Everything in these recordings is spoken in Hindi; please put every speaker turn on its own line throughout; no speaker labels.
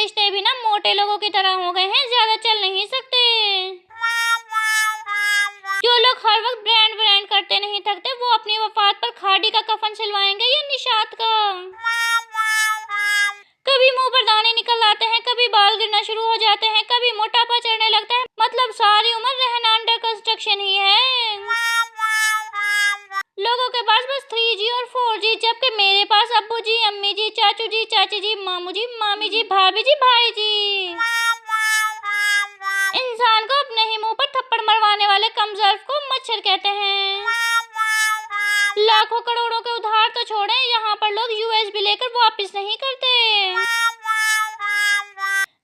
रिश्ते भी ना मोटे लोगों की तरह हो गए हैं, ज्यादा चल नहीं सकते। जो लोग हर वक्त ब्रांड ब्रांड करते नहीं थकते, वो अपनी वफात पर खादी का कफन सिलवाएंगे या निषाद का। कभी मुंह पर दाने निकल आते हैं, कभी बाल गिरना शुरू हो जाते हैं, कभी मोटापा चढ़ने लगता है। मतलब सारी उम्र रहना अंडर कंस्ट्रक्शन ही है। लोगों के पास बस 3G और 4G, जबकि मेरे पास अब्बू जी, अम्मी जी, चाचू जी, चाची जी, मामू जी, मामी जी, भाभी जी, भाई जी। इंसान को अपने ही मुंह पर थप्पड़ मरवाने वाले कमजोर को मच्छर कहते हैं। लाखों करोड़ों के उधार तो छोड़ें, यहाँ पर लोग USB लेकर वापस नहीं करते।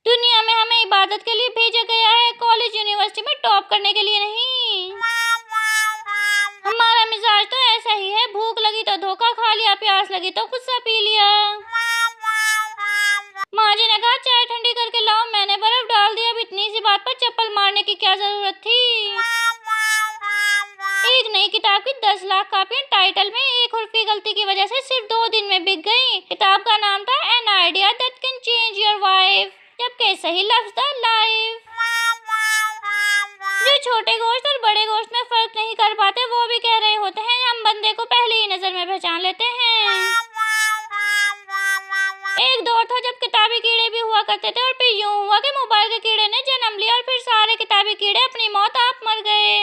दुनिया में हमें इबादत के लिए भेजा गया है, कॉलेज यूनिवर्सिटी में टॉप करने के लिए नहीं। हमारा मिजाज तो ऐसा ही है, भूख लगी तो धोखा खा लिया, प्यास लगी तो गुस्सा पी लिया। माँ जी ने कहा चाय ठंडी करके लाओ, मैंने बर्फ डाल दिया। अब इतनी सी बात पर चप्पल मारने की क्या जरूरत थी। एक नई किताब की 10 लाख कापियां टाइटल में एक हर्फ की गलती की वजह से सिर्फ 2 दिन में बिक गई। किताब का नाम था an idea that can change your wife, जबकि सही लफ्ज था लाइफ। जो छोटे गोश्त और बड़े गोश्त में फर्क नहीं कर पाते, वो भी कह रहे होते हैं हम बंदे को पहले ही नजर में पहचान लेते हैं। एक दौर था जब किताबी कीड़े भी हुआ करते थे, और फिर यूं हुआ कि मोबाइल के कीड़े ने जन्म लिया, और फिर सारे किताबी कीड़े अपनी मौत आप मर गए।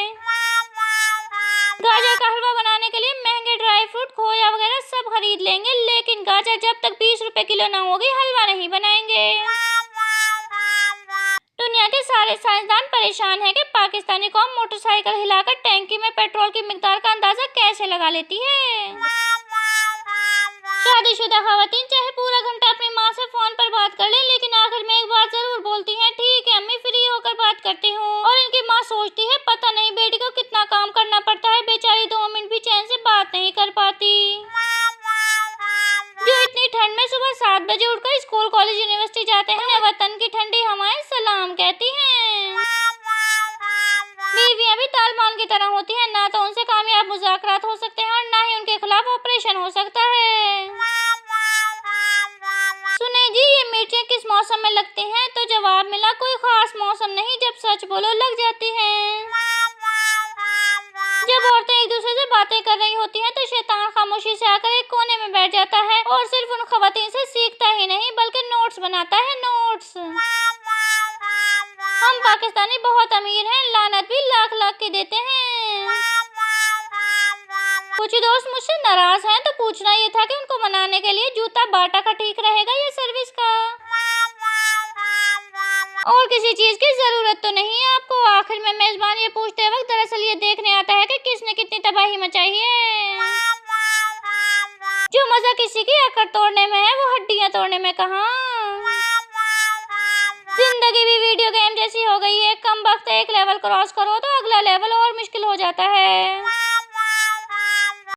गाजर का हलवा बनाने के लिए महंगे ड्राई फ्रूट, खोया वगैरह सब खरीद लेंगे, लेकिन गाजर जब तक 20 रुपए किलो ना होगी, हलवा नहीं बनाएंगे। दुनिया के सारे साइंसदान परेशान हैं कि पाकिस्तानी कौम मोटरसाइकिल हिलाकर टैंकी में पेट्रोल की मिकदार का अंदाजा कैसे लगा लेती है। शादीशुदा खवातीन चाहे पूरा घंटा अपनी माँ से फोन पर बात कर ले, लेकिन आखिर में एक बात जरूर बोलती हैं, ठीक है अम्मी, फ्री होकर बात करती हूँ। और इनकी माँ सोचती है पता नहीं बेटी को कितना काम करना पड़ता है, बेचारी 2 मिनट भी चैन से बात नहीं कर पाती। जो इतनी ठंड में सुबह 7 बजे उठकर स्कूल कॉलेज यूनिवर्सिटी जाते हैं, वतन की ठंडी हवाएं सलाम कहती हैं। बीवियां भी तालिबान की तरह होती हैं, ना तो उनसे कामयाब मुज़ाकरात हो सकते हैं और ना ही उनके खिलाफ ऑपरेशन हो सकता है। सुने जी, ये मिर्चें किस मौसम में लगती हैं? तो जवाब मिला कोई खास मौसम नहीं, जब सच बोलो लग जाती हैं। जब औरतें एक दूसरे से बातें कर रही होती हैं, तो शैतान खामोशी से आकर एक कोने में बैठ जाता है और सिर्फ उन खवातीन से सीखता ही नहीं बल्कि नोट्स बनाता है, नोट्स। हम पाकिस्तानी बहुत अमीर हैं, लानत भी लाख लाख की देते हैं। कुछ दोस्त मुझसे नाराज हैं, तो पूछना ये था कि उनको मनाने के लिए जूता बाटा का ठीक रहेगा या सर्विस का। और किसी चीज की जरूरत तो नहीं है आपको। आखिर में मेजबान ये पूछते वक्त दरअसल ये देखने आता है कि किसने कितनी तबाही मचाई है। जो मजा किसी की अकड़ तोड़ने में है, वो हड्डियां तोड़ने में कहाँ। जिंदगी भी वीडियो गेम जैसी हो गई है, कम वक्त एक लेवल क्रॉस करो तो अगला लेवल और मुश्किल हो जाता है।